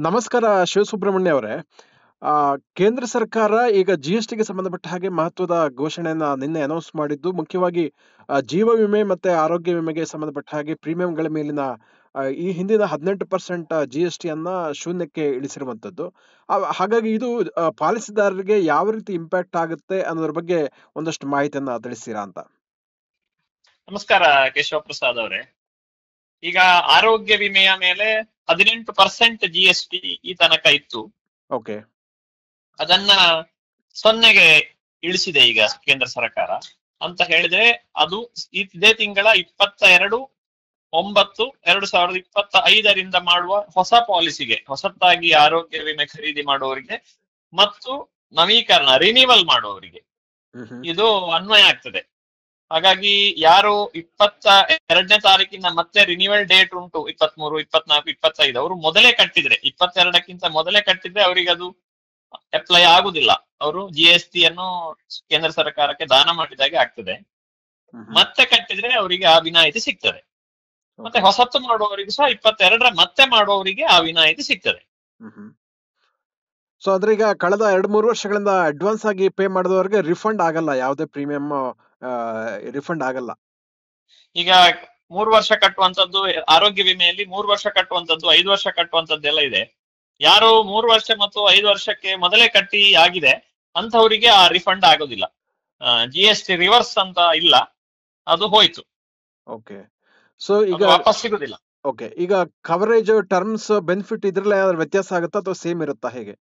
ನಮಸ್ಕಾರ ಶಿವಸುಬ್ರಹ್ಮಣ್ಯ ಅವರೇ. ಆ, ಕೇಂದ್ರ ಸರ್ಕಾರ ಈಗ ಜಿಎಸ್ಟಿಗೆ ಸಂಬಂಧಪಟ್ಟ ಹಾಗೆ ಮಹತ್ವದ ಘೋಷಣೆಯನ್ನ ನಿನ್ನೆ ಅನೌನ್ಸ್ ಮಾಡಿದ್ದು, ಮುಖ್ಯವಾಗಿ ಜೀವ ವಿಮೆ ಮತ್ತೆ ಆರೋಗ್ಯ ವಿಮೆಗೆ ಸಂಬಂಧಪಟ್ಟ ಹಾಗೆ ಪ್ರೀಮಿಯಂಗಳ ಮೇಲಿನ ಈ ಹಿಂದಿನ 18% ಜಿಎಸ್ಟಿಯನ್ನ ಶೂನ್ಯಕ್ಕೆ ಇಳಿಸಿರುವಂತದ್ದು. ಹಾಗಾಗಿ ಇದು ಪಾಲಿಸಿದಾರರಿಗೆ ಯಾವ ರೀತಿ ಇಂಪ್ಯಾಕ್ಟ್ ಆಗುತ್ತೆ ಅನ್ನೋದ್ರ ಬಗ್ಗೆ ಒಂದಷ್ಟು ಮಾಹಿತಿಯನ್ನ ತಿಳಿಸ್ತೀರಾ ಅಂತ. ನಮಸ್ಕಾರ ಕೇಶವ ಪ್ರಸಾದ್ ಅವರೇ. ಈಗ ಆರೋಗ್ಯ ವಿಮೆಯ ಮೇಲೆ 18% GST ಈ ತನಕ ಇತ್ತು. ಓಕೆ. ಅದನ್ನ 0ಗೆ ಇಳಿಸಿದೆ ಈಗ ಕೇಂದ್ರ ಸರ್ಕಾರ. ಅಂತ ಹೇಳಿದ್ರೆ ಅದು ಇದೇ ತಿಂಗಳ 22/9/2025 ಮಾಡುವ ಹೊಸ ಪಾಲಿಸಿಗೆ, ಹೊಸತಾಗಿ ಆರೋಗ್ಯ ವಿಮೆ ಖರೀದಿ ಮಾಡುವವರಿಗೆ ಮತ್ತು ನವೀಕರಣ ರಿನಿವಲ್ ಮಾಡುವವರಿಗೆ ಇದು ಅನ್ವಯ ಆಗ್ತದೆ. ಹಾಗಾಗಿ ಯಾರು 22ನೇ ತಾರೀಕಿನ ಮತ್ತೆ ರಿನ್ಯೂವಲ್ ಡೇಟ್ ಉಂಟು, 23, 24, 25, ಅವರು ಮೊದಲೇ ಕಟ್ಟಿದ್ರೆ, 22ಕ್ಕಿಂತ ಮೊದಲೇ ಕಟ್ಟಿದ್ರೆ ಅವರಿಗೆ ಅದು ಅಪ್ಲೈ ಆಗುದಿಲ್ಲ. ಅವರು GST ಅನ್ನು ಕೇಂದ್ರ ಸರ್ಕಾರಕ್ಕೆ ದಾನ ಮಾಡಿದಾಗೆ ಆಗ್ತದೆ. ಮತ್ತೆ ಕಟ್ಟಿದ್ರೆ ಅವರಿಗೆ ಆ ವಿನಾಯಿತಿ ಸಿಗ್ತದೆ. ಮತ್ತೆ ಹೊಸತು ಮಾಡುವವರಿಗೂ ಸಹ 22ರ ಮತ್ತೆ ಮಾಡುವವರಿಗೆ ಆ ವಿನಾಯಿತಿ ಸಿಗ್ತದೆ. ಸೊ ಅಂದ್ರೆ ಈಗ ಕಳೆದ 2-3 ವರ್ಷಗಳಿಂದ ಅಡ್ವಾನ್ಸ್ ಆಗಿ ಪೇ ಮಾಡಿದವರಿಗೆ ರಿಫಂಡ್ ಆಗಲ್ಲ, ಯಾವುದೇ ಪ್ರೀಮಿಯಂ ರಿಫಂಡ್ ಆಗಲ್ಲ. ಈಗ 3 ವರ್ಷ ಕಟ್ಟುವಂತದ್ದು ಆರೋಗ್ಯ ವಿಮೆಯಲ್ಲಿ 3 ವರ್ಷ ಕಟ್ಟುವಂತದ್ದು, 5 ವರ್ಷ ಕಟ್ಟುವಂತದ್ದೆಲ್ಲ ಇದೆ. ಯಾರು 3 ವರ್ಷ ಮತ್ತು 5 ವರ್ಷಕ್ಕೆ ಮೊದಲೇ ಕಟ್ಟಿ ಆಗಿದೆ ಅಂತವರಿಗೆ ಆ ರಿಫಂಡ್ ಆಗೋದಿಲ್ಲ. GST ರಿವರ್ಸ್ ಅಂತ ಇಲ್ಲ, ಅದು ಹೋಯ್ತು. ಓಕೆ. ಸೊ ಈಗ ವಾಪಸ್ ಸಿಗುದಿಲ್ಲ. ಓಕೆ, ಈಗ ಕವರೇಜ್, ಟರ್ಮ್ಸ್, ಬೆನಿಫಿಟ್ ಇದ್ರಲ್ಲಿ ಏನಾದ್ರು ವ್ಯತ್ಯಾಸ ಆಗುತ್ತಾ ಅಥವಾ ಸೇಮ್ ಇರುತ್ತಾ, ಹೇಗೆ?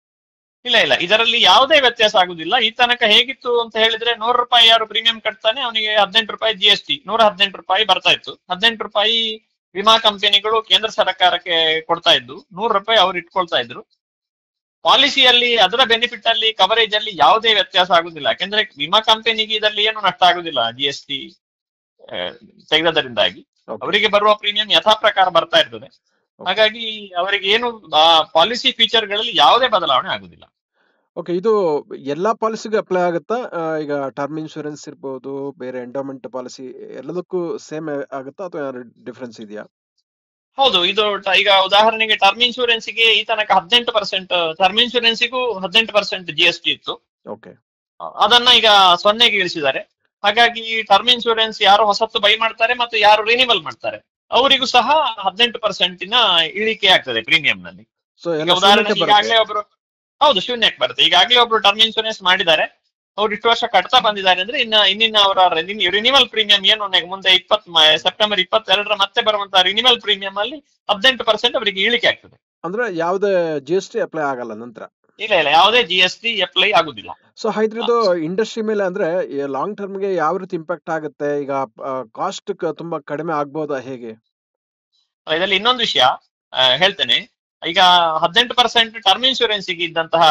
ಇಲ್ಲ, ಇದರಲ್ಲಿ ಯಾವುದೇ ವ್ಯತ್ಯಾಸ ಆಗುದಿಲ್ಲ. ಈ ತನಕ ಹೇಗಿತ್ತು ಅಂತ ಹೇಳಿದ್ರೆ, 100 ರೂಪಾಯಿ ಯಾರು ಪ್ರೀಮಿಯಂ ಕಟ್ತಾನೆ ಅವನಿಗೆ 18 ರೂಪಾಯಿ GST, 118 ರೂಪಾಯಿ ಬರ್ತಾ ಇತ್ತು. 18 ರೂಪಾಯಿ ವಿಮಾ ಕಂಪನಿಗಳು ಕೇಂದ್ರ ಸರ್ಕಾರಕ್ಕೆ ಕೊಡ್ತಾ ಇದ್ದು, 100 ರೂಪಾಯಿ ಅವ್ರು ಇಟ್ಕೊಳ್ತಾ ಇದ್ರು. ಪಾಲಿಸಿಯಲ್ಲಿ ಅದರ ಬೆನಿಫಿಟ್ ಅಲ್ಲಿ, ಕವರೇಜ್ ಅಲ್ಲಿ ಯಾವುದೇ ವ್ಯತ್ಯಾಸ ಆಗುದಿಲ್ಲ. ಯಾಕೆಂದ್ರೆ ವಿಮಾ ಕಂಪನಿಗೆ ಇದರಲ್ಲಿ ಏನು ನಷ್ಟ ಆಗುದಿಲ್ಲ GST ತೆಗೆದರಿಂದಾಗಿ. ಅವರಿಗೆ ಬರುವ ಪ್ರೀಮಿಯಂ ಯಥಾ ಪ್ರಕಾರ ಬರ್ತಾ ಇರ್ತದೆ. ಹಾಗಾಗಿ ಅವರಿಗೆ ಏನು ಪಾಲಿಸಿ ಫೀಚರ್ ಗಳಲ್ಲಿ ಯಾವುದೇ ಬದಲಾವಣೆ ಆಗುದಿಲ್ಲ. ಓಕೆ, ಇದು ಎಲ್ಲಾ ಪಾಲಿಸಿಗೂ ಅಪ್ಲೈ ಆಗುತ್ತಾ? ಈಗ ಟರ್ಮ್ ಇನ್ಶೂರೆನ್ಸ್ ಇರ್ಬೋದು, ಬೇರೆ ಎಂಡೋಮೆಂಟ್ ಪಾಲಿಸಿ, ಎಲ್ಲದಕ್ಕೂ ಸೇಮ್ ಆಗುತ್ತಾ ಅಥವಾ ಡಿಫ್ರೆನ್ಸ್ ಇದೆಯಾ? ಹೌದು, ಇದು ಈಗ ಉದಾಹರಣೆಗೆ ಟರ್ಮ್ ಇನ್ಶೂರೆನ್ಸ್ ಗೆ ಈ ತನಕ 18%, ಟರ್ಮ್ ಇನ್ಶೂರೆನ್ಸಿಗೂ 18% GST ಇತ್ತು. ಓಕೆ. ಅದನ್ನ ಈಗ 0ಗೆ ಇಳಿಸಿದ್ದಾರೆ. ಹಾಗಾಗಿ ಟರ್ಮ್ ಇನ್ಶೂರೆನ್ಸ್ ಯಾರು ಹೊಸತ್ತು ಬೈ ಮಾಡ್ತಾರೆ ಮತ್ತು ಯಾರು ರಿನಿವಲ್ ಮಾಡ್ತಾರೆ ಅವರಿಗೂ ಸಹ 18% ಇಳಿಕೆ ಆಗ್ತದೆ ಪ್ರೀಮಿಯಂ ನಲ್ಲಿ. ಉದಾಹರಣೆಗೆ ಈಗಾಗಲೇ ಒಬ್ರು, ಹೌದು, ಶೂನ್ಯಕ್ಕೆ ಬರುತ್ತೆ. ಈಗಾಗಲೇ ಒಬ್ರು ಟರ್ಮ್ ಇನ್ಶೂರೆನ್ಸ್ ಮಾಡಿದ್ದಾರೆ, ಅವ್ರು ಇಷ್ಟು ವರ್ಷ ಕಟ್ತಾ ಬಂದಿದ್ದಾರೆ ಅಂದ್ರೆ ಇನ್ನಿನ ಅವರ ರಿನಿವಲ್ ಪ್ರೀಮಿಯಂ ಏನು ಮುಂದೆ ಸೆಪ್ಟೆಂಬರ್ 22ರ ಮತ್ತೆ ಬರುವಂತಹ ರಿನಿವಲ್ ಪ್ರೀಮಿಯಂ ಅಲ್ಲಿ 18% ಅವರಿಗೆ ಇಳಿಕೆ ಆಗ್ತದೆ. ಅಂದ್ರೆ ಯಾವುದೇ GST ಅಪ್ಲೈ ಆಗಲ್ಲ ನಂತರ? ಇಲ್ಲ, ಯಾವುದೇ GST ಅಪ್ಲೈ ಆಗುದಿಲ್ಲ. ಸೊ ಇದ್ರದ್ದು ಇಂಡಸ್ಟ್ರಿ ಮೇಲೆ ಅಂದ್ರೆ ಲಾಂಗ್ ಟರ್ಮ್ಗೆ ಯಾವ ರೀತಿ ಇಂಪ್ಯಾಕ್ಟ್ ಆಗುತ್ತೆ? ಈಗ ಕಾಸ್ಟ್ ತುಂಬಾ ಕಡಿಮೆ ಆಗ್ಬೋದಾ, ಹೇಗೆ? ಇದರಲ್ಲಿ ಇನ್ನೊಂದು ವಿಷಯ ಹೇಳ್ತೇನೆ. ಈಗ 18% ಟರ್ಮ್ ಇನ್ಶೂರೆನ್ಸ್ ಗೆ ಇದ್ದಂತಹ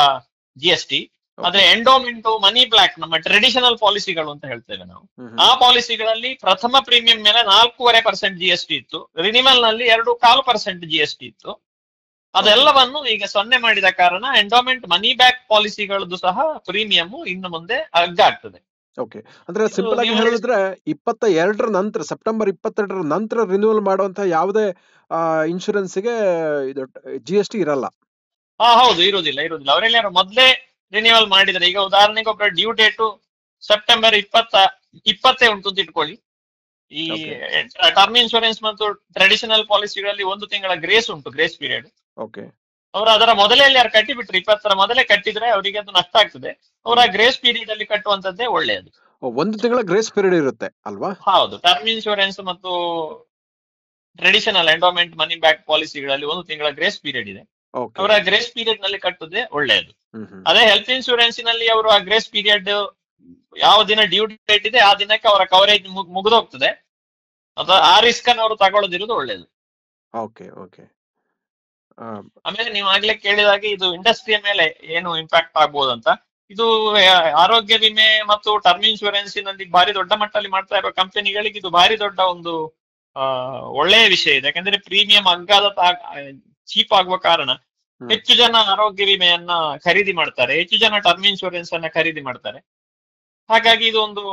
GST, ಆದ್ರೆ ಎಂಡೋಮೆಂಟ್, ಮನಿ ಬ್ಲಾಕ್, ನಮ್ಮ ಟ್ರೆಡಿಷನಲ್ ಪಾಲಿಸಿಗಳು ಅಂತ ಹೇಳ್ತೇವೆ ನಾವು, ಆ ಪಾಲಿಸಿಗಳಲ್ಲಿ ಪ್ರಥಮ ಪ್ರೀಮಿಯಂ ಮೇಲೆ 4.5% GST ಇತ್ತು. ರಿನಿವಲ್ ನಲ್ಲಿ 2.25% GST ಇತ್ತು. ಅದೆಲ್ಲವನ್ನು ಈಗ 0 ಮಾಡಿದ ಕಾರಣ ಎಂಡೋಮೆಂಟ್, ಮನಿ ಬ್ಯಾಕ್ ಪಾಲಿಸಿಗಳದ್ದು ಸಹ ಪ್ರೀಮಿಯಂ ಇನ್ನು ಮುಂದೆ ಅಗ್ಗ ಆಗ್ತದೆ. ಓಕೆ, ಅಂದ್ರೆ ಸಿಂಪಲ್ ಆಗಿ ಹೇಳಿದ್ರೆ 22ರ ನಂತರ, ಸೆಪ್ಟೆಂಬರ್ 22ರ ನಂತರ ರಿನ್ಯೂವಲ್ ಮಾಡುವಂತಹ ಯಾವುದೇ ಇನ್ಶೂರೆನ್ಸ್ಗೆ ಇದು GST ಇರಲ್ಲ? ಹೌದು, ಇರುವುದಿಲ್ಲ. ಅವರೆಲ್ಲ ಮೊದಲೇ ರಿನ್ಯೂವಲ್ ಮಾಡಿದ್ರೆ, ಈಗ ಉದಾಹರಣೆಗೆ ಒಬ್ಬರ ಡ್ಯೂ ಡೇಟು ಸೆಪ್ಟೆಂಬರ್ 20 ಉಂಟು ಅಂತ ಇಟ್ಕೊಳ್ಳಿ. ಈ ಟರ್ಮ್ ಇನ್ಶೂರೆನ್ಸ್ ಮತ್ತು ಟ್ರೆಡಿಷನಲ್ ಪಾಲಿಸಿಗಳಲ್ಲಿ 1 ತಿಂಗಳ ಗ್ರೇಸ್ ಉಂಟು, ಗ್ರೇಸ್ ಪೀರಿಯಡ್. ಓಕೆ. ಅವರು ಅದರ ಮೊದಲೇ ಯಾರು ಕಟ್ಟಿಬಿಟ್ರೆ, 20ರ ಮೊದಲೇ ಕಟ್ಟಿದ್ರೆ ಅವರಿಗೆ ಅದು ನಷ್ಟ ಆಗ್ತದೆ. ಅವರ ಗ್ರೇಸ್ ಪೀರಿಯಡ್ ಅಲ್ಲಿ ಕಟ್ಟುವಂತದ್ದೇ ಒಳ್ಳೆಯದು. 1 ತಿಂಗಳ ಗ್ರೇಸ್ ಪೀರಿಯಡ್ ಇರುತ್ತೆ ಅಲ್ವಾ? ಹೌದು, ಟರ್ಮ್ ಇನ್ಶೂರೆನ್ಸ್ ಮತ್ತು ಟ್ರೆಡಿಷನಲ್ ಎಂಡೋಮೆಂಟ್, ಮನಿ ಬ್ಯಾಕ್ ಪಾಲಿಸಿಗಳಲ್ಲಿ 1 ತಿಂಗಳ ಗ್ರೇಸ್ ಪೀರಿಯಡ್ ಇದೆ. ಅವರ ಗ್ರೇಸ್ ಪೀರಿಯಡ್ ನಲ್ಲಿ ಕಟ್ಟುದೇ ಒಳ್ಳೆಯದು. ಅದೇ ಹೆಲ್ತ್ ಇನ್ಶೂರೆನ್ಸ್ ನಲ್ಲಿ ಅವರು ಆ ಗ್ರೇಸ್ ಪೀರಿಯಡ್ ಯಾವ ದಿನ ಡ್ಯೂ ಡೇಟ್ ಇದೆ ಆ ದಿನಕ್ಕೆ ಅವರ ಕವರೇಜ್ ಮುಗಿದೋಗ್ತದೆ. ಅಥವಾ ಆ ರಿಸ್ಕ್ ಅನ್ನು ಅವರು ತಗೊಳ್ಳೋದಿರೋದು ಒಳ್ಳೆಯದು. ಆಮೇಲೆ ನೀವು ಆಗ್ಲೇ ಕೇಳಿದಾಗೆ ಇದು ಇಂಡಸ್ಟ್ರಿಯ ಮೇಲೆ ಏನು ಇಂಪ್ಯಾಕ್ಟ್ ಆಗ್ಬೋದು ಅಂತ. ಇದು ಆರೋಗ್ಯ ವಿಮೆ ಮತ್ತು ಟರ್ಮ್ ಇನ್ಶೂರೆನ್ಸ್ ನಲ್ಲಿ ಭಾರಿ ದೊಡ್ಡ ಮಟ್ಟದಲ್ಲಿ ಮಾಡ್ತಾ ಇರುವ ಕಂಪನಿಗಳಿಗೆ ಇದು ಭಾರಿ ದೊಡ್ಡ ಒಂದು ಒಳ್ಳೆಯ ವಿಷಯ ಇದೆ. ಯಾಕಂದ್ರೆ ಪ್ರೀಮಿಯಂ ಅಗ್ಗದ ಚೀಪ್ ಆಗುವ ಕಾರಣ ಹೆಚ್ಚು ಜನ ಆರೋಗ್ಯ ವಿಮೆಯನ್ನ ಖರೀದಿ ಮಾಡ್ತಾರೆ, ಹೆಚ್ಚು ಜನ ಟರ್ಮ್ ಇನ್ಶೂರೆನ್ಸ್ ಅನ್ನ ಖರೀದಿ ಮಾಡ್ತಾರೆ. ಹಾಗಾಗಿ ಇದು ಒಂದು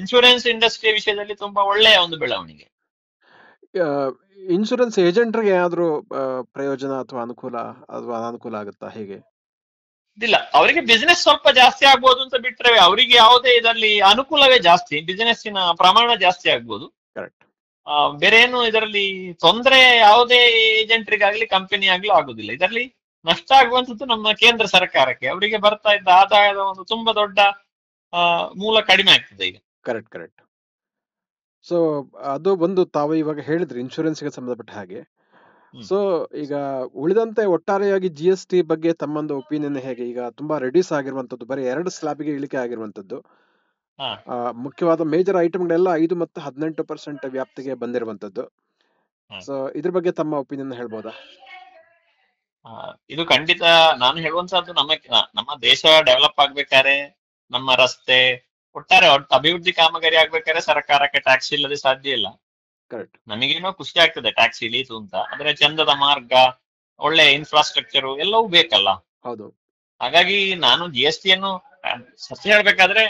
ಇನ್ಶೂರೆನ್ಸ್ ಇಂಡಸ್ಟ್ರಿಯ ವಿಷಯದಲ್ಲಿ ತುಂಬಾ ಒಳ್ಳೆಯ ಒಂದು ಬೆಳವಣಿಗೆ. ಇನ್ಶೂರೆನ್ಸ್ ಏಜೆಂಟ್ರಿಗೆ ಏನಾದ್ರು ಪ್ರಯೋಜನ ಅಥವಾ ಅನುಕೂಲ ಅಥವಾ ಅನಾನುಕೂಲ ಆಗುತ್ತಾ ಹೇಗೆ? ಇಲ್ಲ, ಅವರಿಗೆ ಬಿಸಿನೆಸ್ ಸ್ವಲ್ಪ ಜಾಸ್ತಿ ಆಗ್ಬೋದು ಅಂತ ಬಿಟ್ರೆ ಅವರಿಗೆ ಯಾವುದೇ ಇದರಲ್ಲಿ ಅನುಕೂಲವೇ ಜಾಸ್ತಿ, ಬಿಸಿನೆಸ್ಸಿನ ಪ್ರಮಾಣ ಜಾಸ್ತಿ ಆಗ್ಬೋದು. ಕರೆಕ್ಟ್. ಬೇರೆ ಏನು ಇದರಲ್ಲಿ ತೊಂದರೆ ಯಾವುದೇ ಏಜೆಂಟ್ರಿಗಾಗ್ಲಿ ಕಂಪನಿ ಆಗ್ಲೂ ಆಗುದಿಲ್ಲ. ಇದರಲ್ಲಿ ನಷ್ಟ ಆಗುವಂತದ್ದು ನಮ್ಮ ಕೇಂದ್ರ ಸರ್ಕಾರಕ್ಕೆ, ಅವರಿಗೆ ಬರ್ತಾ ಇದ್ದ ಆದಾಯದ ಒಂದು ತುಂಬಾ ದೊಡ್ಡ ಮೂಲ ಕಡಿಮೆ ಆಗ್ತದೆ ಈಗ. Correct correct. ಸೊ ಅದು ಒಂದು ತಾವು ಇವಾಗ ಹೇಳಿದ್ರಿ ಇನ್ಶೂರೆನ್ಸ್ಗೆ ಸಂಬಂಧಪಟ್ಟ ಹಾಗೆ. ಸೊ ಈಗ ಉಳಿದಂತೆ ಒಟ್ಟಾರೆಯಾಗಿ GST ಬಗ್ಗೆ ತಮ್ಮೊಂದು ಒಪಿನಿಯನ್ ಹೇಗೆ? ಈಗ ತುಂಬಾ ರೆಡ್ಯೂಸ್ ಆಗಿರುವಂತದ್ದು, ಬರೀ 2 ಸ್ಲಾಬ್ಗೆ ಇಳಿಕೆ ಆಗಿರುವಂತದ್ದು, ಮುಖ್ಯವಾದ ಮೇಜರ್ ಐಟಮ್ಗಳೆಲ್ಲ 5 ಮತ್ತು 18% ವ್ಯಾಪ್ತಿಗೆ ಬಂದಿರುವಂತದ್ದು. ಸೊ ಇದ್ರ ಬಗ್ಗೆ ತಮ್ಮ ಒಪಿನಿಯನ್ ಹೇಳ್ಬೋದಾ? ಇದು ಖಂಡಿತ ನಾನು ಹೇಳುವಂತದ್ದು, ನಮ್ಮ ದೇಶ ಡೆವಲಪ್ ಆಗ್ಬೇಕಾದ್ರೆ, ನಮ್ಮ ರಸ್ತೆ ಒಟ್ಟಾರೆ ಅಭಿವೃದ್ಧಿ ಕಾಮಗಾರಿ ಆಗ್ಬೇಕಾದ್ರೆ ಸರ್ಕಾರಕ್ಕೆ ಟ್ಯಾಕ್ಸ್ ಇಲ್ಲದೆ ಸಾಧ್ಯ ಇಲ್ಲ. ಕರೆಕ್ಟ್. ನಮಗೇನೋ ಖುಷಿ ಆಗ್ತದೆ ಟ್ಯಾಕ್ಸ್ ಇಳೀತು ಅಂತ, ಆದ್ರೆ ಚಂದದ ಮಾರ್ಗ, ಒಳ್ಳೆ ಇನ್ಫ್ರಾಸ್ಟ್ರಕ್ಚರ್ ಎಲ್ಲವೂ ಬೇಕಲ್ಲ. ಹೌದು. ಹಾಗಾಗಿ ನಾನು GST ಯನ್ನು ಸತ್ಯ ಹೇಳ್ಬೇಕಾದ್ರೆ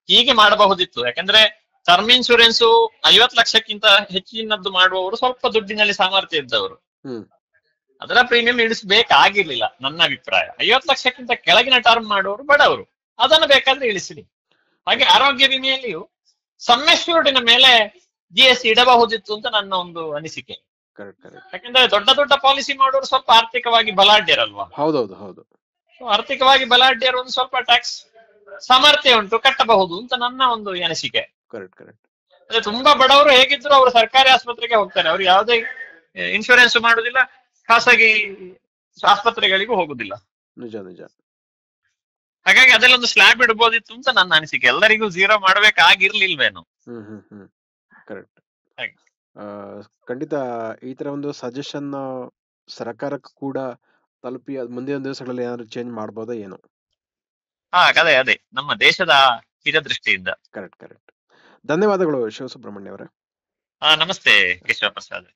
ಹೀಗೆ ಮಾಡಬಹುದಿತ್ತು. ಯಾಕಂದ್ರೆ ಟರ್ಮ್ ಇನ್ಶೂರೆನ್ಸ್ 50 ಲಕ್ಷಕ್ಕಿಂತ ಹೆಚ್ಚಿನದ್ದು ಮಾಡುವವರು ಸ್ವಲ್ಪ ದುಡ್ಡಿನಲ್ಲಿ ಸಾಮರ್ಥ್ಯ ಇದ್ದವರು ಅದರ ಪ್ರೀಮಿಯಂ ಇಳಿಸಬೇಕಾಗಿರ್ಲಿಲ್ಲ ನನ್ನ ಅಭಿಪ್ರಾಯ. 50 ಲಕ್ಷಕ್ಕಿಂತ ಕೆಳಗಿನ ಟರ್ಮ್ ಮಾಡುವವರು ಬಡವರು, ಅದನ್ನು ಬೇಕಾದ್ರೆ ಇಳಿಸಲಿ. ಹಾಗೆ ಆರೋಗ್ಯ ವಿಮೆಯಲ್ಲಿಯೂ ಸಮ್ಮೆಶ್ಯೂರ್ಡಿನ ಮೇಲೆ GST ಇಡಬಹುದಿತ್ತು ಅಂತ ನನ್ನ ಒಂದು ಅನಿಸಿಕೆ. ಯಾಕಂದ್ರೆ ದೊಡ್ಡ ದೊಡ್ಡ ಪಾಲಿಸಿ ಮಾಡೋರು ಸ್ವಲ್ಪ ಆರ್ಥಿಕವಾಗಿ ಬಲಾಢ್ಯರಲ್ವಾ? ಹೌದೌದು ಹೌದು. ಆರ್ಥಿಕವಾಗಿ ಬಲಾಢ್ಯರು ಒಂದು ಸ್ವಲ್ಪ ಟ್ಯಾಕ್ಸ್ ಸಾಮರ್ಥ್ಯ ಉಂಟು, ಕಟ್ಟಬಹುದು ಅಂತ ನನ್ನ ಒಂದು ಅನಿಸಿಕೆ. Correct correct. ಅದೇ ತುಂಬಾ ಬಡವರು ಹೇಗಿದ್ರು ಅವರು ಸರ್ಕಾರಿ ಆಸ್ಪತ್ರೆಗೆ ಹೋಗ್ತಾರೆ, ಅವ್ರು ಯಾವುದೇ ಇನ್ಶೂರೆನ್ಸ್ ಮಾಡುದಿಲ್ಲ, ಖಾಸಗಿ ಆಸ್ಪತ್ರೆಗಳಿಗೂ ಹೋಗುದಿಲ್ಲ. ನಿಜ ನಿಜ. ಹಾಗಾಗಿ ಅದೆಲ್ಲ ಒಂದು ಸ್ಲ್ಯಾಬ್ ಇಡಬಹುದಿತ್ತು ಅಂತ ನನ್ನ ಅನಿಸಿಕೆ. ಎಲ್ಲರಿಗೂ 0 ಮಾಡ್ಬೇಕಾಗಿರ್ಲಿಲ್ವೇನು? ಕರೆಕ್ಟ್. ಖಂಡಿತ ಈ ತರ ಒಂದು ಸಜೆಷನ್ ಸರ್ಕಾರಕ್ಕೂ ಕೂಡ ತಲುಪಿ ಮುಂದಿನ ದಿವಸಗಳಲ್ಲಿ ಏನಾದ್ರು ಚೇಂಜ್ ಮಾಡಬಹುದಾ ಏನು? ಅದೇ ನಮ್ಮ ದೇಶದ ಹಿತದೃಷ್ಟಿಯಿಂದ. Correct correct. ಧನ್ಯವಾದಗಳು ಶಿವಸುಬ್ರಹ್ಮಣ್ಯ ಅವರೇ. ನಮಸ್ತೆ ಕೇಶವ ಪ್ರಸಾದ್.